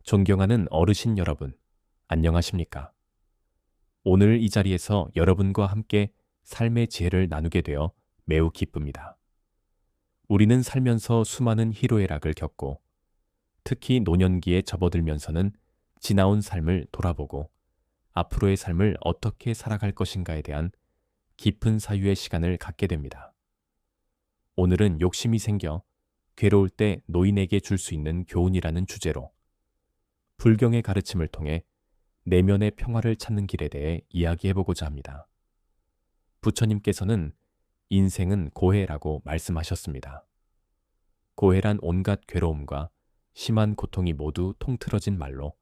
존경하는 어르신 여러분, 안녕하십니까? 오늘 이 자리에서 여러분과 함께 삶의 지혜를 나누게 되어 매우 기쁩니다. 우리는 살면서 수많은 희로애락을 겪고 특히 노년기에 접어들면서는 지나온 삶을 돌아보고 앞으로의 삶을 어떻게 살아갈 것인가에 대한 깊은 사유의 시간을 갖게 됩니다. 오늘은 욕심이 생겨 괴로울 때 노인에게 줄 수 있는 교훈이라는 주제로 불경의 가르침을 통해 내면의 평화를 찾는 길에 대해 이야기해보고자 합니다. 부처님께서는 인생은 고해라고 말씀하셨습니다. 고해란 온갖 괴로움과 심한 고통이 모두 통틀어진 말로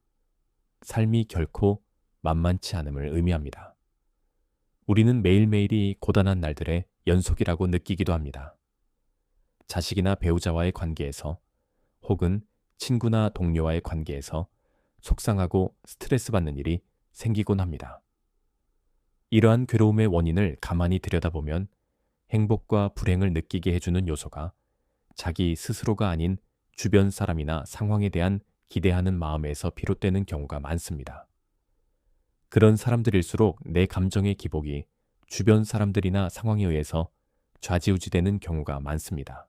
삶이 결코 만만치 않음을 의미합니다. 우리는 매일매일이 고단한 날들의 연속이라고 느끼기도 합니다. 자식이나 배우자와의 관계에서 혹은 친구나 동료와의 관계에서 속상하고 스트레스 받는 일이 생기곤 합니다. 이러한 괴로움의 원인을 가만히 들여다보면 행복과 불행을 느끼게 해주는 요소가 자기 스스로가 아닌 주변 사람이나 상황에 대한 기대하는 마음에서 비롯되는 경우가 많습니다. 그런 사람들일수록 내 감정의 기복이 주변 사람들이나 상황에 의해서 좌지우지되는 경우가 많습니다.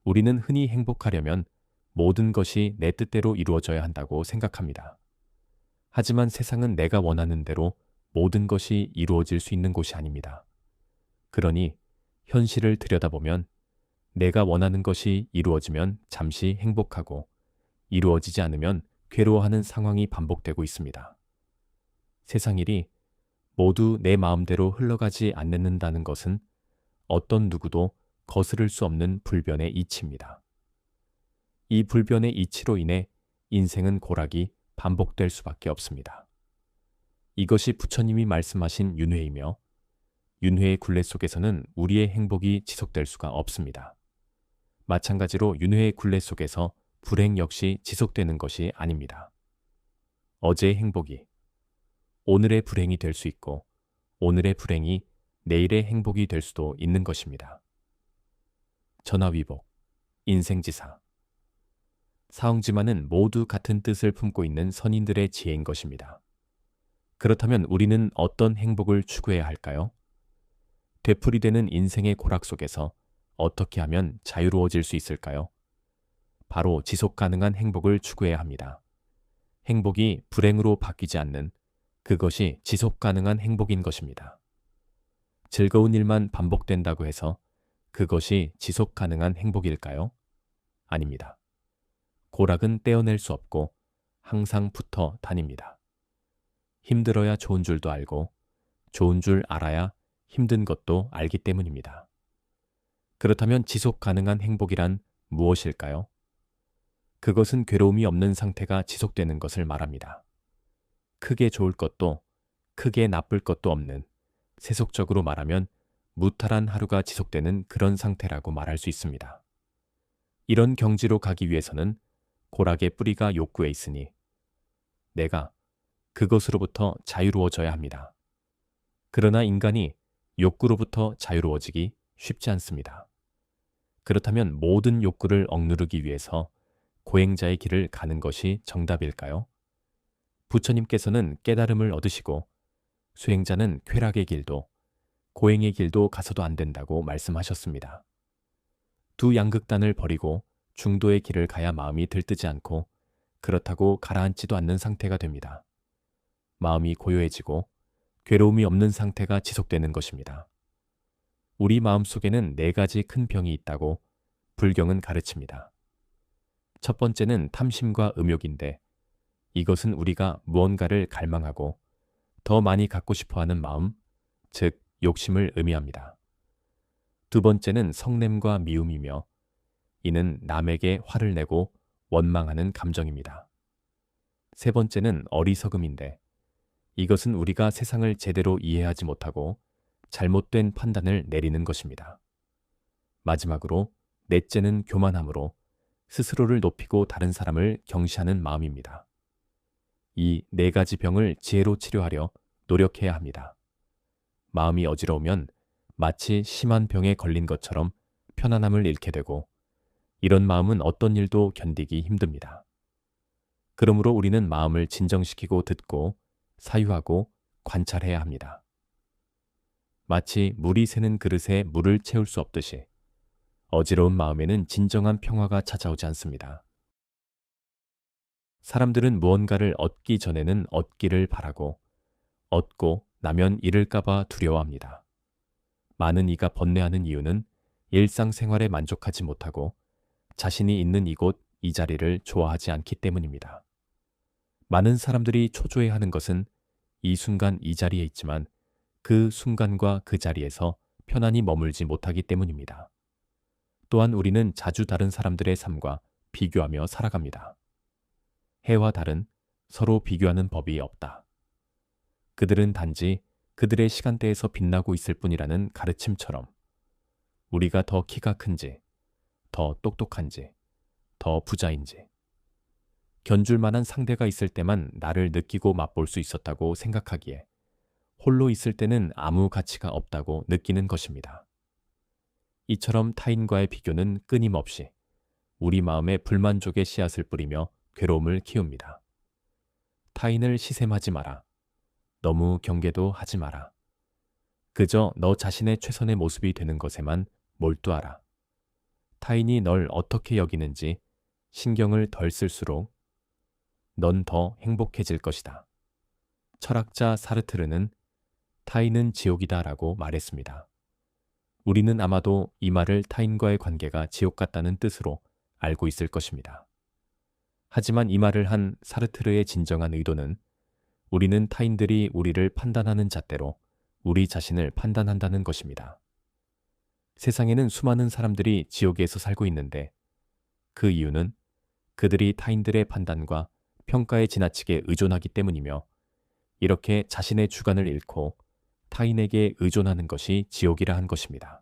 우리는 흔히 행복하려면 모든 것이 내 뜻대로 이루어져야 한다고 생각합니다. 하지만 세상은 내가 원하는 대로 모든 것이 이루어질 수 있는 곳이 아닙니다. 그러니 현실을 들여다보면 내가 원하는 것이 이루어지면 잠시 행복하고 이루어지지 않으면 괴로워하는 상황이 반복되고 있습니다. 세상 일이 모두 내 마음대로 흘러가지 않는다는 것은 어떤 누구도 거스를 수 없는 불변의 이치입니다. 이 불변의 이치로 인해 인생은 고락이 반복될 수밖에 없습니다. 이것이 부처님이 말씀하신 윤회이며 윤회의 굴레 속에서는 우리의 행복이 지속될 수가 없습니다. 마찬가지로 윤회의 굴레 속에서 불행 역시 지속되는 것이 아닙니다. 어제의 행복이 오늘의 불행이 될 수 있고 오늘의 불행이 내일의 행복이 될 수도 있는 것입니다. 전화위복, 인생지사 사형지만은 모두 같은 뜻을 품고 있는 선인들의 지혜인 것입니다. 그렇다면 우리는 어떤 행복을 추구해야 할까요? 되풀이되는 인생의 고락 속에서 어떻게 하면 자유로워질 수 있을까요? 바로 지속 가능한 행복을 추구해야 합니다. 행복이 불행으로 바뀌지 않는 그것이 지속 가능한 행복인 것입니다. 즐거운 일만 반복된다고 해서 그것이 지속 가능한 행복일까요? 아닙니다. 고락은 떼어낼 수 없고 항상 붙어 다닙니다. 힘들어야 좋은 줄도 알고 좋은 줄 알아야 힘든 것도 알기 때문입니다. 그렇다면 지속 가능한 행복이란 무엇일까요? 그것은 괴로움이 없는 상태가 지속되는 것을 말합니다. 크게 좋을 것도 크게 나쁠 것도 없는, 세속적으로 말하면 무탈한 하루가 지속되는 그런 상태라고 말할 수 있습니다. 이런 경지로 가기 위해서는 고락의 뿌리가 욕구에 있으니 내가 그것으로부터 자유로워져야 합니다. 그러나 인간이 욕구로부터 자유로워지기 쉽지 않습니다. 그렇다면 모든 욕구를 억누르기 위해서 고행자의 길을 가는 것이 정답일까요? 부처님께서는 깨달음을 얻으시고 수행자는 쾌락의 길도 고행의 길도 가서도 안 된다고 말씀하셨습니다. 두 양극단을 버리고 중도의 길을 가야 마음이 들뜨지 않고 그렇다고 가라앉지도 않는 상태가 됩니다. 마음이 고요해지고 괴로움이 없는 상태가 지속되는 것입니다. 우리 마음속에는 4가지 큰 병이 있다고 불경은 가르칩니다. 첫 번째는 탐심과 음욕인데 이것은 우리가 무언가를 갈망하고 더 많이 갖고 싶어하는 마음, 즉 욕심을 의미합니다. 두 번째는 성냄과 미움이며 이는 남에게 화를 내고 원망하는 감정입니다. 세 번째는 어리석음인데 이것은 우리가 세상을 제대로 이해하지 못하고 잘못된 판단을 내리는 것입니다. 마지막으로 넷째는 교만함으로 스스로를 높이고 다른 사람을 경시하는 마음입니다. 이 4가지 병을 지혜로 치료하려 노력해야 합니다. 마음이 어지러우면 마치 심한 병에 걸린 것처럼 편안함을 잃게 되고 이런 마음은 어떤 일도 견디기 힘듭니다. 그러므로 우리는 마음을 진정시키고 듣고 사유하고 관찰해야 합니다. 마치 물이 새는 그릇에 물을 채울 수 없듯이 어지러운 마음에는 진정한 평화가 찾아오지 않습니다. 사람들은 무언가를 얻기 전에는 얻기를 바라고 얻고 나면 잃을까봐 두려워합니다. 많은 이가 번뇌하는 이유는 일상생활에 만족하지 못하고 자신이 있는 이곳, 이 자리를 좋아하지 않기 때문입니다. 많은 사람들이 초조해하는 것은 이 순간 이 자리에 있지만 그 순간과 그 자리에서 편안히 머물지 못하기 때문입니다. 또한 우리는 자주 다른 사람들의 삶과 비교하며 살아갑니다. 해와 달은 서로 비교하는 법이 없다. 그들은 단지 그들의 시간대에서 빛나고 있을 뿐이라는 가르침처럼 우리가 더 키가 큰지, 더 똑똑한지, 더 부자인지, 견줄 만한 상대가 있을 때만 나를 느끼고 맛볼 수 있었다고 생각하기에 홀로 있을 때는 아무 가치가 없다고 느끼는 것입니다. 이처럼 타인과의 비교는 끊임없이 우리 마음에 불만족의 씨앗을 뿌리며 괴로움을 키웁니다. 타인을 시샘하지 마라. 너무 경계도 하지 마라. 그저 너 자신의 최선의 모습이 되는 것에만 몰두하라. 타인이 널 어떻게 여기는지 신경을 덜 쓸수록 넌 더 행복해질 것이다. 철학자 사르트르는 타인은 지옥이다라고 말했습니다. 우리는 아마도 이 말을 타인과의 관계가 지옥 같다는 뜻으로 알고 있을 것입니다. 하지만 이 말을 한 사르트르의 진정한 의도는 우리는 타인들이 우리를 판단하는 잣대로 우리 자신을 판단한다는 것입니다. 세상에는 수많은 사람들이 지옥에서 살고 있는데 그 이유는 그들이 타인들의 판단과 평가에 지나치게 의존하기 때문이며 이렇게 자신의 주관을 잃고 타인에게 의존하는 것이 지옥이라 한 것입니다.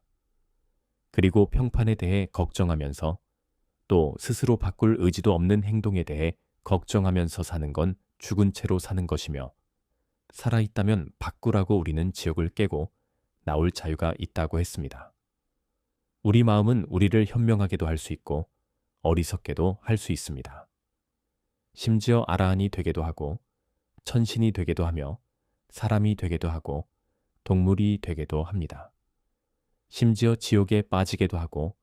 그리고 평판에 대해 걱정하면서 또 스스로 바꿀 의지도 없는 행동에 대해 걱정하면서 사는 건 죽은 채로 사는 것이며 살아있다면 바꾸라고 우리는 지옥을 깨고 나올 자유가 있다고 했습니다. 우리 마음은 우리를 현명하게도 할 수 있고 어리석게도 할 수 있습니다. 심지어 아라한이 되게도 하고 천신이 되게도 하며 사람이 되게도 하고 동물이 되게도 합니다. 심지어 지옥에 빠지게도 하고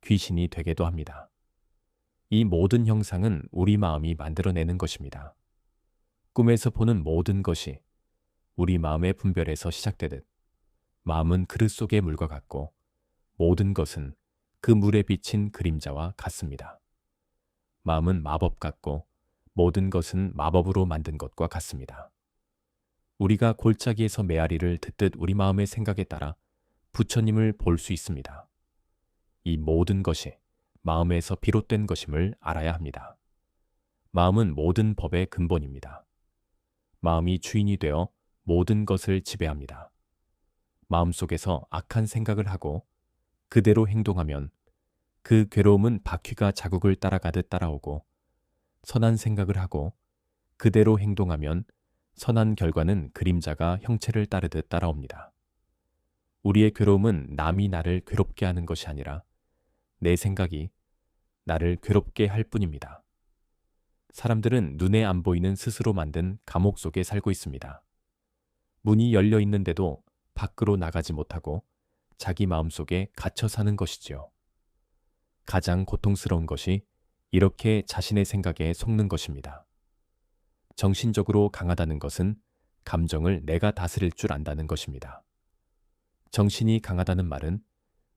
귀신이 되게도 합니다. 이 모든 형상은 우리 마음이 만들어내는 것입니다. 꿈에서 보는 모든 것이 우리 마음의 분별에서 시작되듯 마음은 그릇 속의 물과 같고 모든 것은 그 물에 비친 그림자와 같습니다. 마음은 마법 같고 모든 것은 마법으로 만든 것과 같습니다. 우리가 골짜기에서 메아리를 듣듯 우리 마음의 생각에 따라 부처님을 볼 수 있습니다. 이 모든 것이 마음에서 비롯된 것임을 알아야 합니다. 마음은 모든 법의 근본입니다. 마음이 주인이 되어 모든 것을 지배합니다. 마음속에서 악한 생각을 하고 그대로 행동하면 그 괴로움은 바퀴가 자국을 따라가듯 따라오고 선한 생각을 하고 그대로 행동하면 선한 결과는 그림자가 형체를 따르듯 따라옵니다. 우리의 괴로움은 남이 나를 괴롭게 하는 것이 아니라 내 생각이 나를 괴롭게 할 뿐입니다. 사람들은 눈에 안 보이는 스스로 만든 감옥 속에 살고 있습니다. 문이 열려 있는데도 밖으로 나가지 못하고 자기 마음속에 갇혀 사는 것이지요. 가장 고통스러운 것이 이렇게 자신의 생각에 속는 것입니다. 정신적으로 강하다는 것은 감정을 내가 다스릴 줄 안다는 것입니다. 정신이 강하다는 말은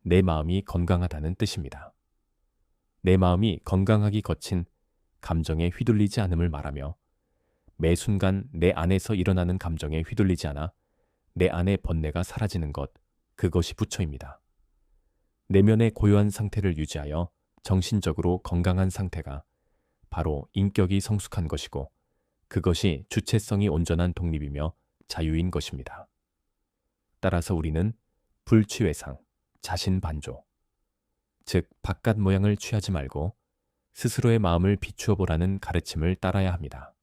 내 마음이 건강하다는 뜻입니다. 내 마음이 건강하기 거친 감정에 휘둘리지 않음을 말하며 매 순간 내 안에서 일어나는 감정에 휘둘리지 않아 내 안의 번뇌가 사라지는 것, 그것이 부처입니다. 내면의 고요한 상태를 유지하여 정신적으로 건강한 상태가 바로 인격이 성숙한 것이고 그것이 주체성이 온전한 독립이며 자유인 것입니다. 따라서 우리는 불취외상, 자신반조, 즉 바깥 모양을 취하지 말고 스스로의 마음을 비추어 보라는 가르침을 따라야 합니다.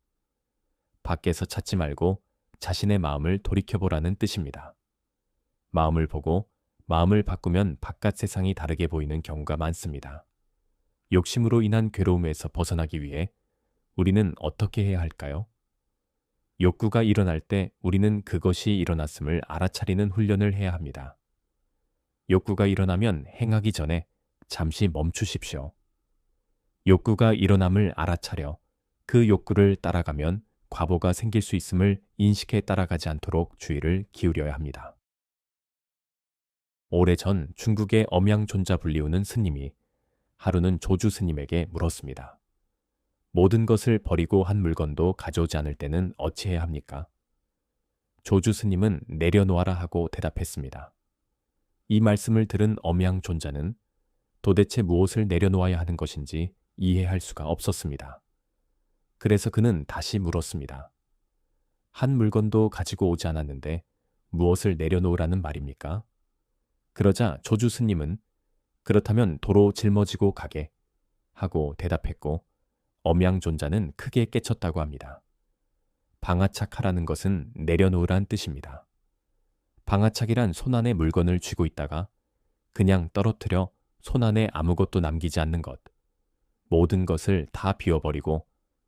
밖에서 찾지 말고 자신의 마음을 돌이켜보라는 뜻입니다. 마음을 보고 마음을 바꾸면 바깥 세상이 다르게 보이는 경우가 많습니다. 욕심으로 인한 괴로움에서 벗어나기 위해 우리는 어떻게 해야 할까요? 욕구가 일어날 때 우리는 그것이 일어났음을 알아차리는 훈련을 해야 합니다. 욕구가 일어나면 행하기 전에 잠시 멈추십시오. 욕구가 일어남을 알아차려 그 욕구를 따라가면 과보가 생길 수 있음을 인식해 따라가지 않도록 주의를 기울여야 합니다. 오래전 중국의 엄양존자 불리우는 스님이 하루는 조주 스님에게 물었습니다. 모든 것을 버리고 한 물건도 가져오지 않을 때는 어찌해야 합니까? 조주 스님은 내려놓아라 하고 대답했습니다. 이 말씀을 들은 엄양존자는 도대체 무엇을 내려놓아야 하는 것인지 이해할 수가 없었습니다. 그래서 그는 다시 물었습니다. 한 물건도 가지고 오지 않았는데 무엇을 내려놓으라는 말입니까? 그러자 조주 스님은 그렇다면 도로 짊어지고 가게 하고 대답했고 엄양존자는 크게 깨쳤다고 합니다. 방아착하라는 것은 내려놓으란 뜻입니다. 방아착이란 손안에 물건을 쥐고 있다가 그냥 떨어뜨려 손안에 아무것도 남기지 않는 것, 모든 것을 다 비워버리고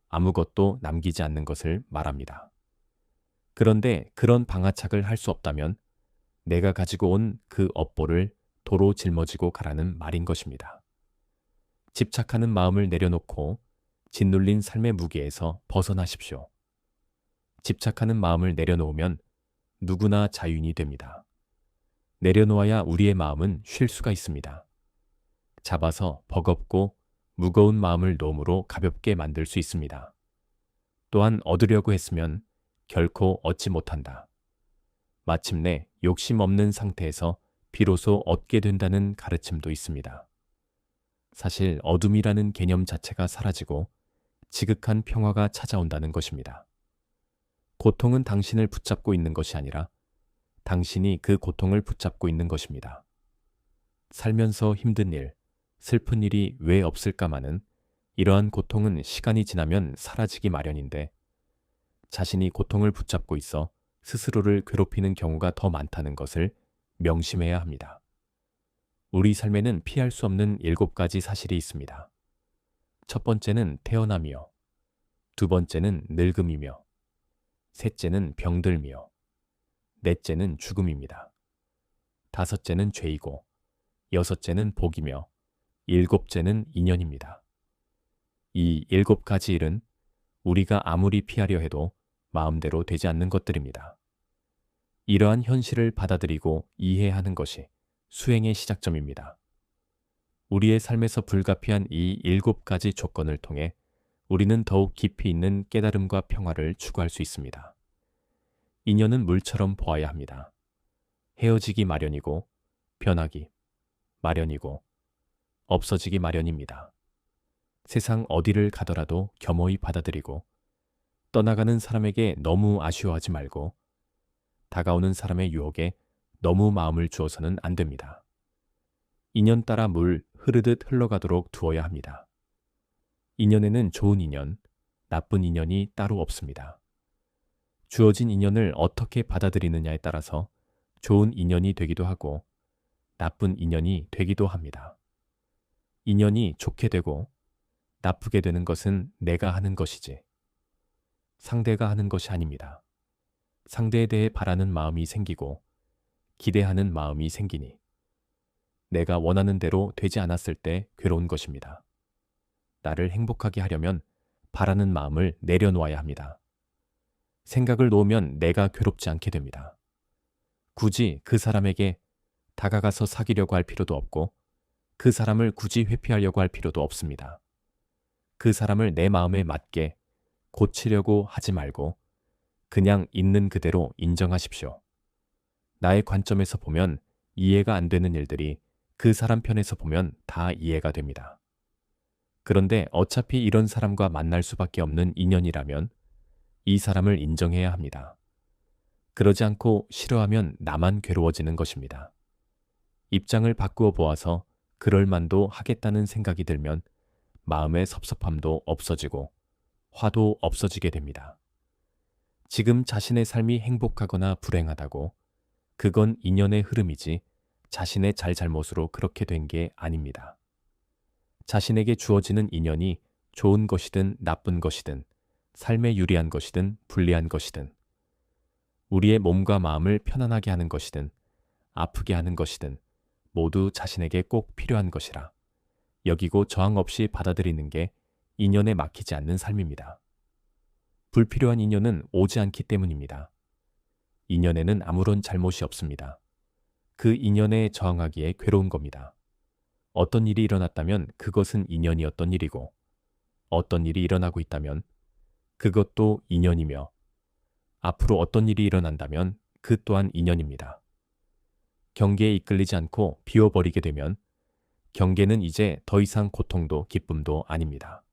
아무것도 남기지 않는 것을 말합니다. 그런데 그런 방아착을 할 수 없다면 내가 가지고 온 그 업보를 도로 짊어지고 가라는 말인 것입니다. 집착하는 마음을 내려놓고 짓눌린 삶의 무게에서 벗어나십시오. 집착하는 마음을 내려놓으면 누구나 자유인이 됩니다. 내려놓아야 우리의 마음은 쉴 수가 있습니다. 잡아서 버겁고 무거운 마음을 놓음으로 가볍게 만들 수 있습니다. 또한 얻으려고 했으면 결코 얻지 못한다. 마침내 욕심 없는 상태에서 비로소 얻게 된다는 가르침도 있습니다. 사실 어둠이라는 개념 자체가 사라지고 지극한 평화가 찾아온다는 것입니다. 고통은 당신을 붙잡고 있는 것이 아니라 당신이 그 고통을 붙잡고 있는 것입니다. 살면서 힘든 일, 슬픈 일이 왜 없을까마는 이러한 고통은 시간이 지나면 사라지기 마련인데 자신이 고통을 붙잡고 있어 스스로를 괴롭히는 경우가 더 많다는 것을 명심해야 합니다. 우리 삶에는 피할 수 없는 7가지 사실이 있습니다. 첫 번째는 태어남이요. 두 번째는 늙음이며, 셋째는 병들며, 넷째는 죽음입니다. 다섯째는 죄이고, 여섯째는 복이며, 일곱째는 인연입니다. 이 7가지 일은 우리가 아무리 피하려 해도 마음대로 되지 않는 것들입니다. 이러한 현실을 받아들이고 이해하는 것이 수행의 시작점입니다. 우리의 삶에서 불가피한 이 7가지 조건을 통해 우리는 더욱 깊이 있는 깨달음과 평화를 추구할 수 있습니다. 인연은 물처럼 보아야 합니다. 헤어지기 마련이고 변하기 마련이고 없어지기 마련입니다. 세상 어디를 가더라도 겸허히 받아들이고 떠나가는 사람에게 너무 아쉬워하지 말고 다가오는 사람의 유혹에 너무 마음을 주어서는 안 됩니다. 인연 따라 물 흐르듯 흘러가도록 두어야 합니다. 인연에는 좋은 인연, 나쁜 인연이 따로 없습니다. 주어진 인연을 어떻게 받아들이느냐에 따라서 좋은 인연이 되기도 하고 나쁜 인연이 되기도 합니다. 인연이 좋게 되고 나쁘게 되는 것은 내가 하는 것이지 상대가 하는 것이 아닙니다. 상대에 대해 바라는 마음이 생기고 기대하는 마음이 생기니 내가 원하는 대로 되지 않았을 때 괴로운 것입니다. 나를 행복하게 하려면 바라는 마음을 내려놓아야 합니다. 생각을 놓으면 내가 괴롭지 않게 됩니다. 굳이 그 사람에게 다가가서 사귀려고 할 필요도 없고 그 사람을 굳이 회피하려고 할 필요도 없습니다. 그 사람을 내 마음에 맞게 고치려고 하지 말고 그냥 있는 그대로 인정하십시오. 나의 관점에서 보면 이해가 안 되는 일들이 그 사람 편에서 보면 다 이해가 됩니다. 그런데 어차피 이런 사람과 만날 수밖에 없는 인연이라면 이 사람을 인정해야 합니다. 그러지 않고 싫어하면 나만 괴로워지는 것입니다. 입장을 바꾸어 보아서 그럴 만도 하겠다는 생각이 들면 마음의 섭섭함도 없어지고 화도 없어지게 됩니다. 지금 자신의 삶이 행복하거나 불행하다고 그건 인연의 흐름이지 자신의 잘잘못으로 그렇게 된 게 아닙니다. 자신에게 주어지는 인연이 좋은 것이든 나쁜 것이든 삶에 유리한 것이든 불리한 것이든 우리의 몸과 마음을 편안하게 하는 것이든 아프게 하는 것이든 모두 자신에게 꼭 필요한 것이라 여기고 저항 없이 받아들이는 게 인연에 막히지 않는 삶입니다. 불필요한 인연은 오지 않기 때문입니다. 인연에는 아무런 잘못이 없습니다. 그 인연에 저항하기에 괴로운 겁니다. 어떤 일이 일어났다면 그것은 인연이었던 일이고 어떤 일이 일어나고 있다면 그것도 인연이며 앞으로 어떤 일이 일어난다면 그 또한 인연입니다. 경계에 이끌리지 않고 비워버리게 되면 경계는 이제 더 이상 고통도 기쁨도 아닙니다.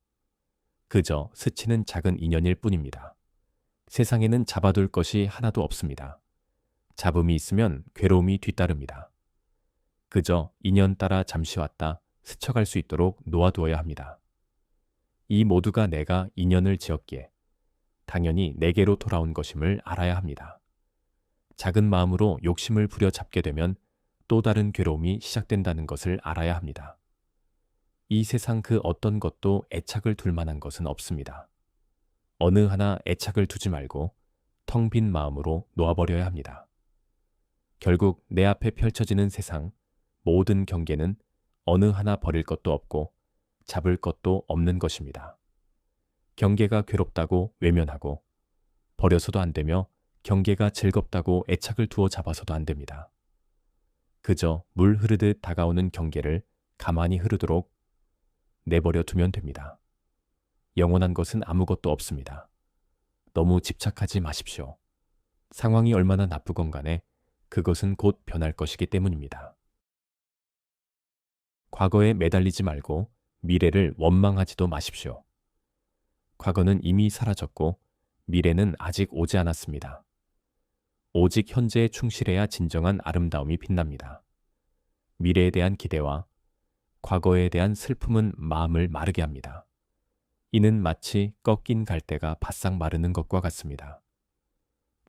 그저 스치는 작은 인연일 뿐입니다. 세상에는 잡아둘 것이 하나도 없습니다. 잡음이 있으면 괴로움이 뒤따릅니다. 그저 인연 따라 잠시 왔다 스쳐갈 수 있도록 놓아두어야 합니다. 이 모두가 내가 인연을 지었기에 당연히 내게로 돌아온 것임을 알아야 합니다. 작은 마음으로 욕심을 부려잡게 되면 또 다른 괴로움이 시작된다는 것을 알아야 합니다. 이 세상 그 어떤 것도 애착을 둘 만한 것은 없습니다. 어느 하나 애착을 두지 말고 텅 빈 마음으로 놓아버려야 합니다. 결국 내 앞에 펼쳐지는 세상 모든 경계는 어느 하나 버릴 것도 없고 잡을 것도 없는 것입니다. 경계가 괴롭다고 외면하고 버려서도 안 되며 경계가 즐겁다고 애착을 두어 잡아서도 안 됩니다. 그저 물 흐르듯 다가오는 경계를 가만히 흐르도록 내버려 두면 됩니다. 영원한 것은 아무것도 없습니다. 너무 집착하지 마십시오. 상황이 얼마나 나쁘건 간에 그것은 곧 변할 것이기 때문입니다. 과거에 매달리지 말고 미래를 원망하지도 마십시오. 과거는 이미 사라졌고 미래는 아직 오지 않았습니다. 오직 현재에 충실해야 진정한 아름다움이 빛납니다. 미래에 대한 기대와 과거에 대한 슬픔은 마음을 마르게 합니다. 이는 마치 꺾인 갈대가 바싹 마르는 것과 같습니다.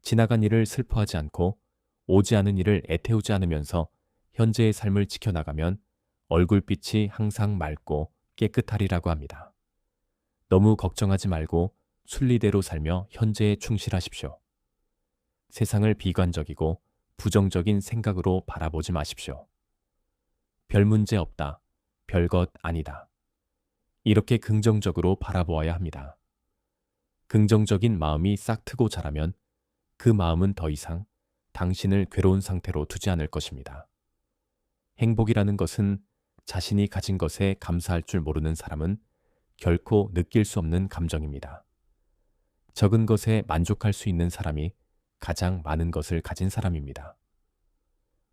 지나간 일을 슬퍼하지 않고 오지 않은 일을 애태우지 않으면서 현재의 삶을 지켜나가면 얼굴빛이 항상 맑고 깨끗하리라고 합니다. 너무 걱정하지 말고 순리대로 살며 현재에 충실하십시오. 세상을 비관적이고 부정적인 생각으로 바라보지 마십시오. 별 문제 없다. 별것 아니다. 이렇게 긍정적으로 바라보아야 합니다. 긍정적인 마음이 싹 트고 자라면 그 마음은 더 이상 당신을 괴로운 상태로 두지 않을 것입니다. 행복이라는 것은 자신이 가진 것에 감사할 줄 모르는 사람은 결코 느낄 수 없는 감정입니다. 적은 것에 만족할 수 있는 사람이 가장 많은 것을 가진 사람입니다.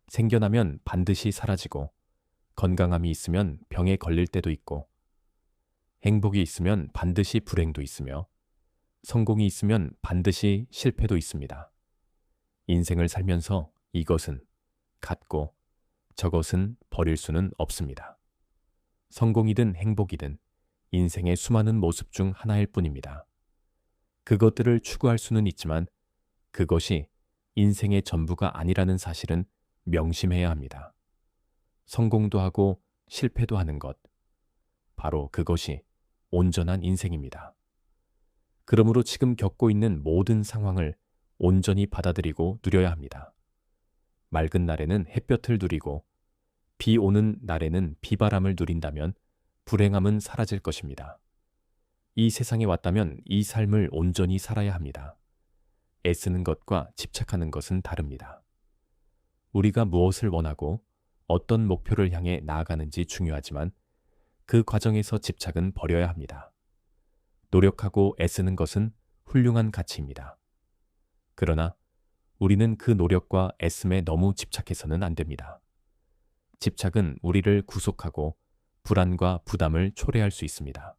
생겨나면 반드시 사라지고 건강함이 있으면 병에 걸릴 때도 있고 행복이 있으면 반드시 불행도 있으며 성공이 있으면 반드시 실패도 있습니다. 인생을 살면서 이것은 갖고 저것은 버릴 수는 없습니다. 성공이든 행복이든 인생의 수많은 모습 중 하나일 뿐입니다. 그것들을 추구할 수는 있지만 그것이 인생의 전부가 아니라는 사실은 명심해야 합니다. 성공도 하고 실패도 하는 것, 바로 그것이 온전한 인생입니다. 그러므로 지금 겪고 있는 모든 상황을 온전히 받아들이고 누려야 합니다. 맑은 날에는 햇볕을 누리고 비 오는 날에는 비바람을 누린다면 불행함은 사라질 것입니다. 이 세상에 왔다면 이 삶을 온전히 살아야 합니다. 애쓰는 것과 집착하는 것은 다릅니다. 우리가 무엇을 원하고 어떤 목표를 향해 나아가는지 중요하지만 그 과정에서 집착은 버려야 합니다. 노력하고 애쓰는 것은 훌륭한 가치입니다. 그러나 우리는 그 노력과 애씀에 너무 집착해서는 안 됩니다. 집착은 우리를 구속하고 불안과 부담을 초래할 수 있습니다.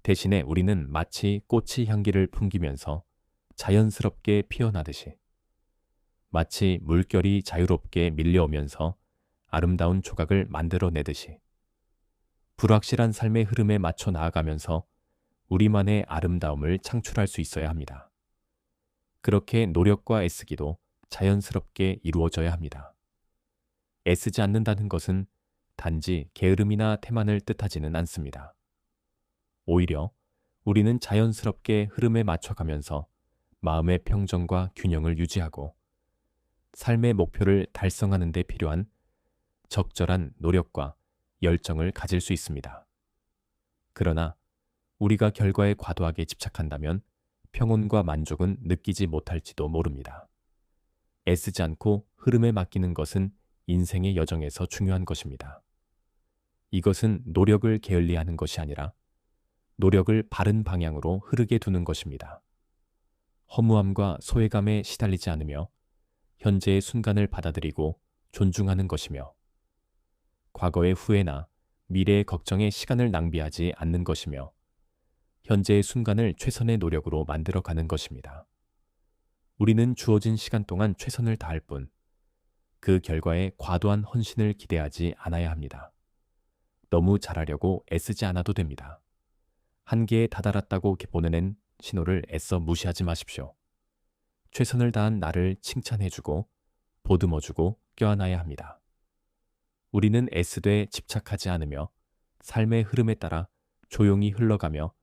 대신에 우리는 마치 꽃이 향기를 풍기면서 자연스럽게 피어나듯이 마치 물결이 자유롭게 밀려오면서 아름다운 조각을 만들어내듯이 불확실한 삶의 흐름에 맞춰 나아가면서 우리만의 아름다움을 창출할 수 있어야 합니다. 그렇게 노력과 애쓰기도 자연스럽게 이루어져야 합니다. 애쓰지 않는다는 것은 단지 게으름이나 태만을 뜻하지는 않습니다. 오히려 우리는 자연스럽게 흐름에 맞춰가면서 마음의 평정과 균형을 유지하고 삶의 목표를 달성하는 데 필요한 적절한 노력과 열정을 가질 수 있습니다. 그러나 우리가 결과에 과도하게 집착한다면 평온과 만족은 느끼지 못할지도 모릅니다. 애쓰지 않고 흐름에 맡기는 것은 인생의 여정에서 중요한 것입니다. 이것은 노력을 게을리하는 것이 아니라 노력을 바른 방향으로 흐르게 두는 것입니다. 허무함과 소외감에 시달리지 않으며 현재의 순간을 받아들이고 존중하는 것이며 과거의 후회나 미래의 걱정에 시간을 낭비하지 않는 것이며 현재의 순간을 최선의 노력으로 만들어가는 것입니다. 우리는 주어진 시간 동안 최선을 다할 뿐 그 결과에 과도한 헌신을 기대하지 않아야 합니다. 너무 잘하려고 애쓰지 않아도 됩니다. 한계에 다다랐다고 보내는 신호를 애써 무시하지 마십시오. 최선을 다한 나를 칭찬해주고 보듬어주고 껴안아야 합니다. 우리는 애쓰되 집착하지 않으며 삶의 흐름에 따라 조용히 흘러가며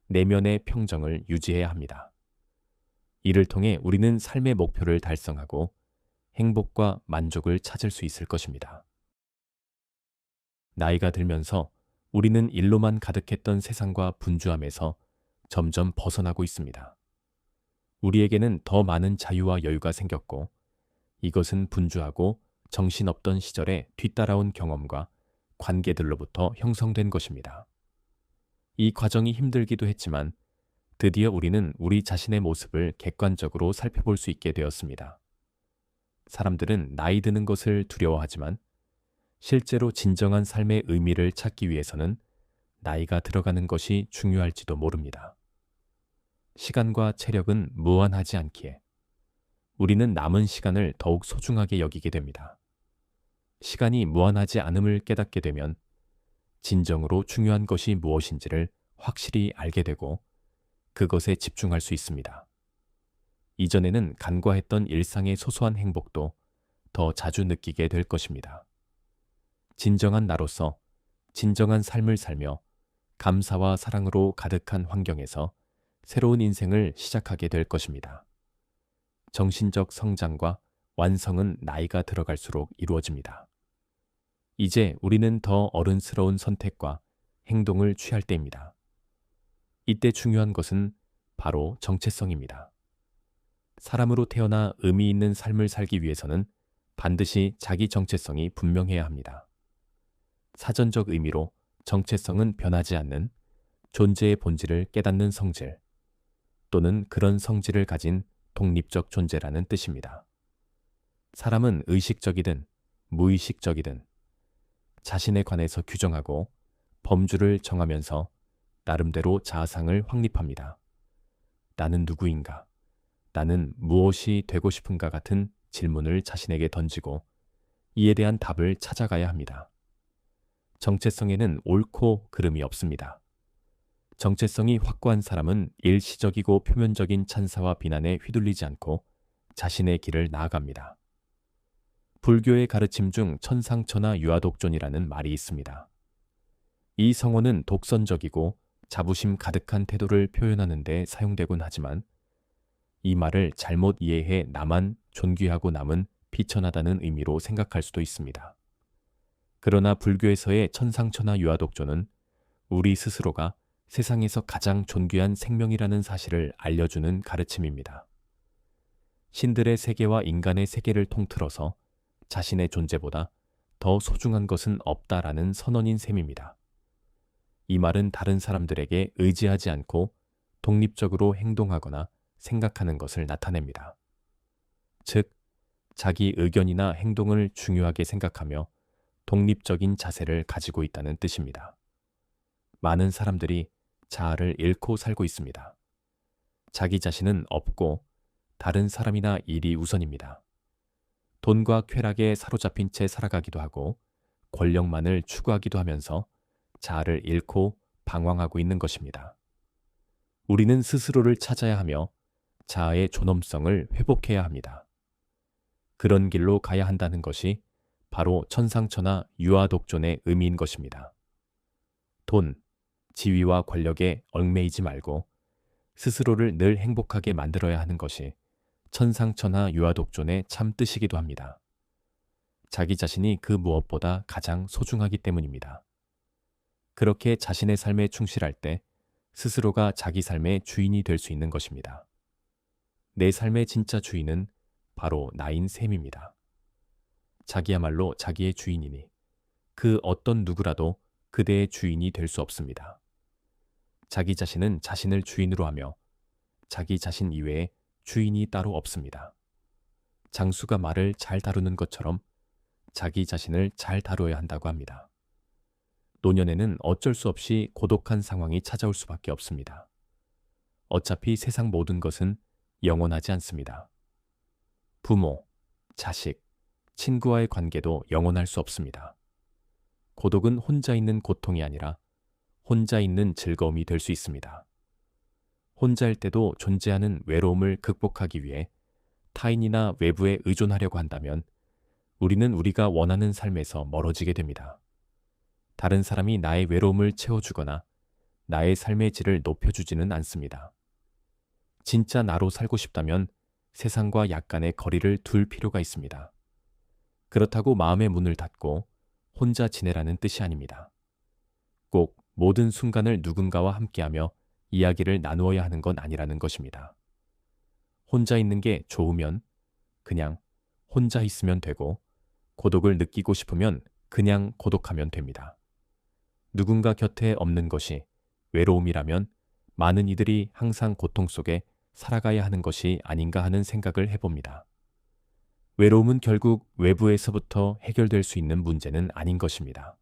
내면의 평정을 유지해야 합니다. 이를 통해 우리는 삶의 목표를 달성하고 행복과 만족을 찾을 수 있을 것입니다. 나이가 들면서 우리는 일로만 가득했던 세상과 분주함에서 점점 벗어나고 있습니다. 우리에게는 더 많은 자유와 여유가 생겼고 이것은 분주하고 정신없던 시절에 뒤따라온 경험과 관계들로부터 형성된 것입니다. 이 과정이 힘들기도 했지만 드디어 우리는 우리 자신의 모습을 객관적으로 살펴볼 수 있게 되었습니다. 사람들은 나이 드는 것을 두려워하지만 실제로 진정한 삶의 의미를 찾기 위해서는 나이가 들어가는 것이 중요할지도 모릅니다. 시간과 체력은 무한하지 않기에 우리는 남은 시간을 더욱 소중하게 여기게 됩니다. 시간이 무한하지 않음을 깨닫게 되면 진정으로 중요한 것이 무엇인지를 확실히 알게 되고 그것에 집중할 수 있습니다. 이전에는 간과했던 일상의 소소한 행복도 더 자주 느끼게 될 것입니다. 진정한 나로서 진정한 삶을 살며 감사와 사랑으로 가득한 환경에서 새로운 인생을 시작하게 될 것입니다. 정신적 성장과 완성은 나이가 들어갈수록 이루어집니다. 이제 우리는 더 어른스러운 선택과 행동을 취할 때입니다. 이때 중요한 것은 바로 정체성입니다. 사람으로 태어나 의미 있는 삶을 살기 위해서는 반드시 자기 정체성이 분명해야 합니다. 사전적 의미로 정체성은 변하지 않는 존재의 본질을 깨닫는 성질 또는 그런 성질을 가진 독립적 존재라는 뜻입니다. 사람은 의식적이든 무의식적이든 자신에 관해서 규정하고 범주를 정하면서 나름대로 자아상을 확립합니다. 나는 누구인가? 나는 무엇이 되고 싶은가 같은 질문을 자신에게 던지고 이에 대한 답을 찾아가야 합니다. 정체성에는 옳고 그름이 없습니다. 정체성이 확고한 사람은 일시적이고 표면적인 찬사와 비난에 휘둘리지 않고 자신의 길을 나아갑니다. 불교의 가르침 중 천상천하 유아독존이라는 말이 있습니다. 이 성어는 독선적이고 자부심 가득한 태도를 표현하는 데 사용되곤 하지만 이 말을 잘못 이해해 나만 존귀하고 남은 비천하다는 의미로 생각할 수도 있습니다. 그러나 불교에서의 천상천하 유아독존은 우리 스스로가 세상에서 가장 존귀한 생명이라는 사실을 알려주는 가르침입니다. 신들의 세계와 인간의 세계를 통틀어서 자신의 존재보다 더 소중한 것은 없다라는 선언인 셈입니다. 이 말은 다른 사람들에게 의지하지 않고 독립적으로 행동하거나 생각하는 것을 나타냅니다. 즉, 자기 의견이나 행동을 중요하게 생각하며 독립적인 자세를 가지고 있다는 뜻입니다. 많은 사람들이 자아를 잃고 살고 있습니다. 자기 자신은 없고 다른 사람이나 일이 우선입니다. 돈과 쾌락에 사로잡힌 채 살아가기도 하고 권력만을 추구하기도 하면서 자아를 잃고 방황하고 있는 것입니다. 우리는 스스로를 찾아야 하며 자아의 존엄성을 회복해야 합니다. 그런 길로 가야 한다는 것이 바로 천상천하 유아독존의 의미인 것입니다. 돈, 지위와 권력에 얽매이지 말고 스스로를 늘 행복하게 만들어야 하는 것이 천상천하 유아독존의 참 뜻이기도 합니다. 자기 자신이 그 무엇보다 가장 소중하기 때문입니다. 그렇게 자신의 삶에 충실할 때 스스로가 자기 삶의 주인이 될 수 있는 것입니다. 내 삶의 진짜 주인은 바로 나인 셈입니다. 자기야말로 자기의 주인이니 그 어떤 누구라도 그대의 주인이 될 수 없습니다. 자기 자신은 자신을 주인으로 하며 자기 자신 이외에 주인이 따로 없습니다. 장수가 말을 잘 다루는 것처럼 자기 자신을 잘 다루어야 한다고 합니다. 노년에는 어쩔 수 없이 고독한 상황이 찾아올 수밖에 없습니다. 어차피 세상 모든 것은 영원하지 않습니다. 부모, 자식, 친구와의 관계도 영원할 수 없습니다. 고독은 혼자 있는 고통이 아니라 혼자 있는 즐거움이 될 수 있습니다. 혼자일 때도 존재하는 외로움을 극복하기 위해 타인이나 외부에 의존하려고 한다면 우리는 우리가 원하는 삶에서 멀어지게 됩니다. 다른 사람이 나의 외로움을 채워주거나 나의 삶의 질을 높여주지는 않습니다. 진짜 나로 살고 싶다면 세상과 약간의 거리를 둘 필요가 있습니다. 그렇다고 마음의 문을 닫고 혼자 지내라는 뜻이 아닙니다. 꼭 모든 순간을 누군가와 함께하며 이야기를 나누어야 하는 건 아니라는 것입니다. 혼자 있는 게 좋으면 그냥 혼자 있으면 되고 고독을 느끼고 싶으면 그냥 고독하면 됩니다. 누군가 곁에 없는 것이 외로움이라면 많은 이들이 항상 고통 속에 살아가야 하는 것이 아닌가 하는 생각을 해봅니다. 외로움은 결국 외부에서부터 해결될 수 있는 문제는 아닌 것입니다.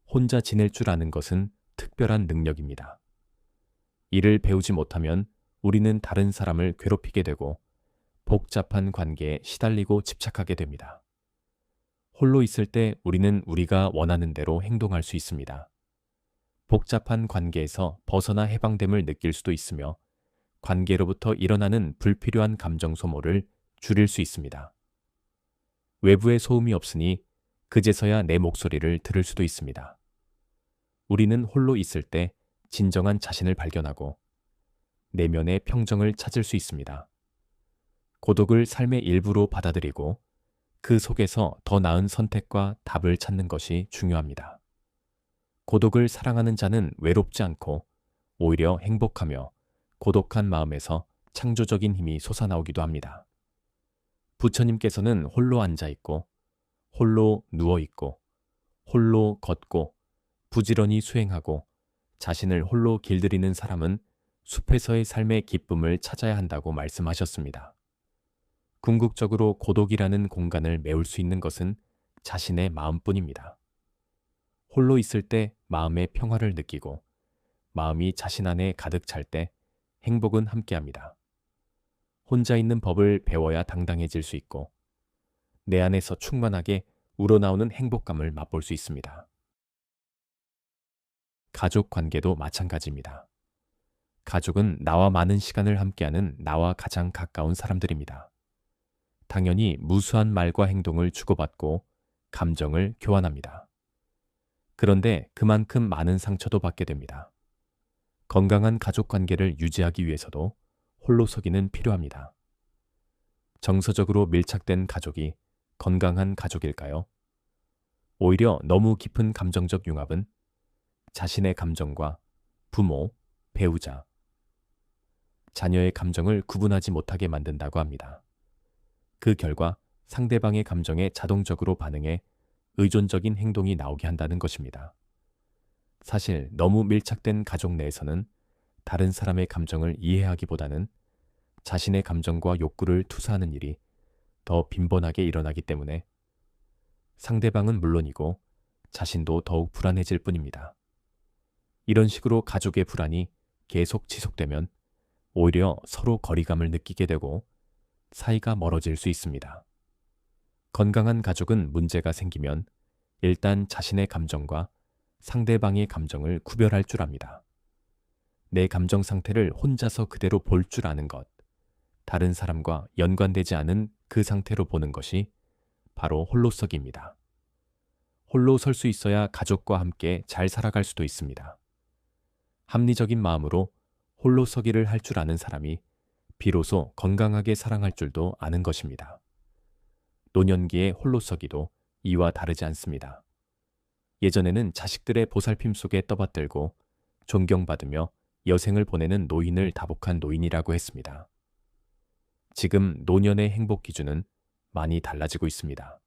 혼자 지낼 줄 아는 것은 특별한 능력입니다. 이를 배우지 못하면 우리는 다른 사람을 괴롭히게 되고 복잡한 관계에 시달리고 집착하게 됩니다. 홀로 있을 때 우리는 우리가 원하는 대로 행동할 수 있습니다. 복잡한 관계에서 벗어나 해방됨을 느낄 수도 있으며 관계로부터 일어나는 불필요한 감정 소모를 줄일 수 있습니다. 외부의 소음이 없으니 그제서야 내 목소리를 들을 수도 있습니다. 우리는 홀로 있을 때 진정한 자신을 발견하고 내면의 평정을 찾을 수 있습니다. 고독을 삶의 일부로 받아들이고 그 속에서 더 나은 선택과 답을 찾는 것이 중요합니다. 고독을 사랑하는 자는 외롭지 않고 오히려 행복하며 고독한 마음에서 창조적인 힘이 솟아나오기도 합니다. 부처님께서는 홀로 앉아있고 홀로 누워있고 홀로 걷고 부지런히 수행하고 자신을 홀로 길들이는 사람은 숲에서의 삶의 기쁨을 찾아야 한다고 말씀하셨습니다. 궁극적으로 고독이라는 공간을 메울 수 있는 것은 자신의 마음뿐입니다. 홀로 있을 때 마음의 평화를 느끼고 마음이 자신 안에 가득 찰 때 행복은 함께합니다. 혼자 있는 법을 배워야 당당해질 수 있고 내 안에서 충만하게 우러나오는 행복감을 맛볼 수 있습니다. 가족 관계도 마찬가지입니다. 가족은 나와 많은 시간을 함께하는 나와 가장 가까운 사람들입니다. 당연히 무수한 말과 행동을 주고받고 감정을 교환합니다. 그런데 그만큼 많은 상처도 받게 됩니다. 건강한 가족 관계를 유지하기 위해서도 홀로서기는 필요합니다. 정서적으로 밀착된 가족이 건강한 가족일까요? 오히려 너무 깊은 감정적 융합은 자신의 감정과 부모, 배우자, 자녀의 감정을 구분하지 못하게 만든다고 합니다. 그 결과 상대방의 감정에 자동적으로 반응해 의존적인 행동이 나오게 한다는 것입니다. 사실 너무 밀착된 가족 내에서는 다른 사람의 감정을 이해하기보다는 자신의 감정과 욕구를 투사하는 일이 더 빈번하게 일어나기 때문에 상대방은 물론이고 자신도 더욱 불안해질 뿐입니다. 이런 식으로 가족의 불안이 계속 지속되면 오히려 서로 거리감을 느끼게 되고 사이가 멀어질 수 있습니다. 건강한 가족은 문제가 생기면 일단 자신의 감정과 상대방의 감정을 구별할 줄 압니다. 내 감정 상태를 혼자서 그대로 볼 줄 아는 것, 다른 사람과 연관되지 않은 그 상태로 보는 것이 바로 홀로서기입니다. 홀로 설 수 있어야 가족과 함께 잘 살아갈 수도 있습니다. 합리적인 마음으로 홀로 서기를 할 줄 아는 사람이 비로소 건강하게 사랑할 줄도 아는 것입니다. 노년기의 홀로 서기도 이와 다르지 않습니다. 예전에는 자식들의 보살핌 속에 떠받들고 존경받으며 여생을 보내는 노인을 다복한 노인이라고 했습니다. 지금 노년의 행복 기준은 많이 달라지고 있습니다.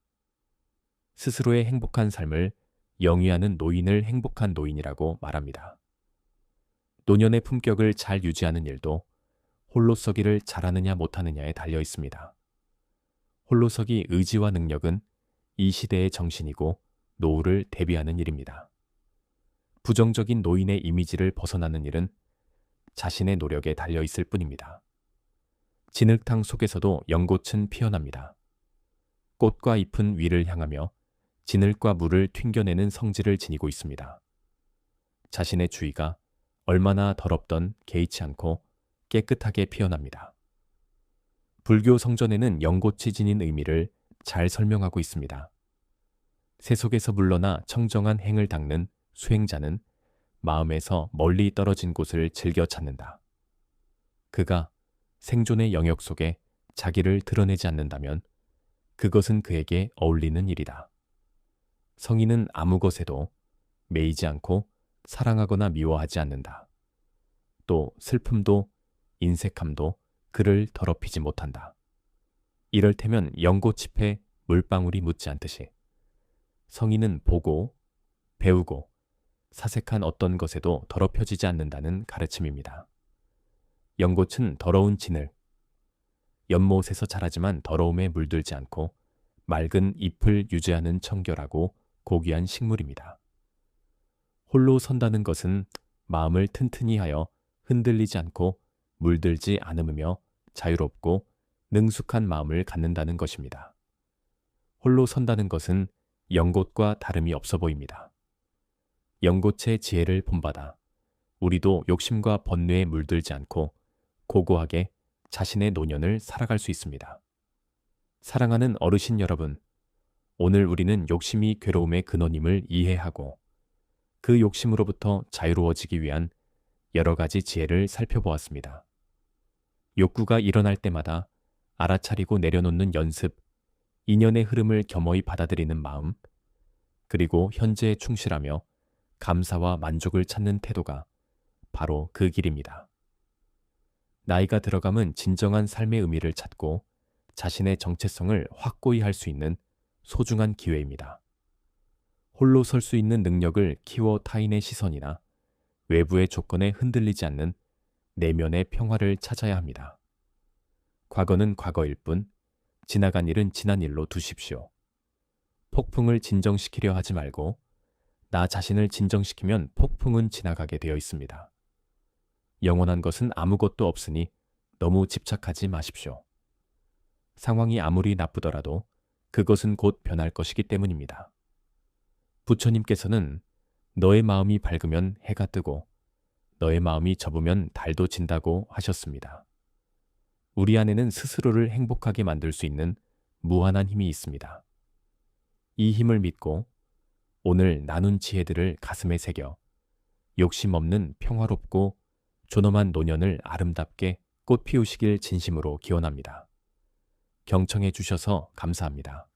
스스로의 행복한 삶을 영위하는 노인을 행복한 노인이라고 말합니다. 노년의 품격을 잘 유지하는 일도 홀로서기를 잘하느냐 못하느냐에 달려 있습니다. 홀로서기 의지와 능력은 이 시대의 정신이고 노후를 대비하는 일입니다. 부정적인 노인의 이미지를 벗어나는 일은 자신의 노력에 달려 있을 뿐입니다. 진흙탕 속에서도 연꽃은 피어납니다. 꽃과 잎은 위를 향하며 진흙과 물을 튕겨내는 성질을 지니고 있습니다. 자신의 주위가 얼마나 더럽던 개의치 않고 깨끗하게 피어납니다. 불교 성전에는 연꽃이 지닌 의미를 잘 설명하고 있습니다. 세속에서 물러나 청정한 행을 닦는 수행자는 마음에서 멀리 떨어진 곳을 즐겨 찾는다. 그가 생존의 영역 속에 자기를 드러내지 않는다면 그것은 그에게 어울리는 일이다. 성인은 아무 것에도 매이지 않고 사랑하거나 미워하지 않는다. 또 슬픔도 인색함도 그를 더럽히지 못한다. 이럴테면 연꽃잎에 물방울이 묻지 않듯이 성인은 보고 배우고 사색한 어떤 것에도 더럽혀지지 않는다는 가르침입니다. 연꽃은 더러운 진흙, 연못에서 자라지만 더러움에 물들지 않고 맑은 잎을 유지하는 청결하고 고귀한 식물입니다. 홀로 선다는 것은 마음을 튼튼히 하여 흔들리지 않고 물들지 않으며 자유롭고 능숙한 마음을 갖는다는 것입니다. 홀로 선다는 것은 연꽃과 다름이 없어 보입니다. 연꽃의 지혜를 본받아 우리도 욕심과 번뇌에 물들지 않고 고고하게 자신의 노년을 살아갈 수 있습니다. 사랑하는 어르신 여러분, 오늘 우리는 욕심이 괴로움의 근원임을 이해하고 그 욕심으로부터 자유로워지기 위한 여러 가지 지혜를 살펴보았습니다. 욕구가 일어날 때마다 알아차리고 내려놓는 연습, 인연의 흐름을 겸허히 받아들이는 마음, 그리고 현재에 충실하며 감사와 만족을 찾는 태도가 바로 그 길입니다. 나이가 들어감은 진정한 삶의 의미를 찾고 자신의 정체성을 확고히 할 수 있는 소중한 기회입니다. 홀로 설 수 있는 능력을 키워 타인의 시선이나 외부의 조건에 흔들리지 않는 내면의 평화를 찾아야 합니다. 과거는 과거일 뿐 지나간 일은 지난 일로 두십시오. 폭풍을 진정시키려 하지 말고 나 자신을 진정시키면 폭풍은 지나가게 되어 있습니다. 영원한 것은 아무것도 없으니 너무 집착하지 마십시오. 상황이 아무리 나쁘더라도 그것은 곧 변할 것이기 때문입니다. 부처님께서는 너의 마음이 밝으면 해가 뜨고 너의 마음이 접으면 달도 진다고 하셨습니다. 우리 안에는 스스로를 행복하게 만들 수 있는 무한한 힘이 있습니다. 이 힘을 믿고 오늘 나눈 지혜들을 가슴에 새겨 욕심 없는 평화롭고 존엄한 노년을 아름답게 꽃 피우시길 진심으로 기원합니다. 경청해 주셔서 감사합니다.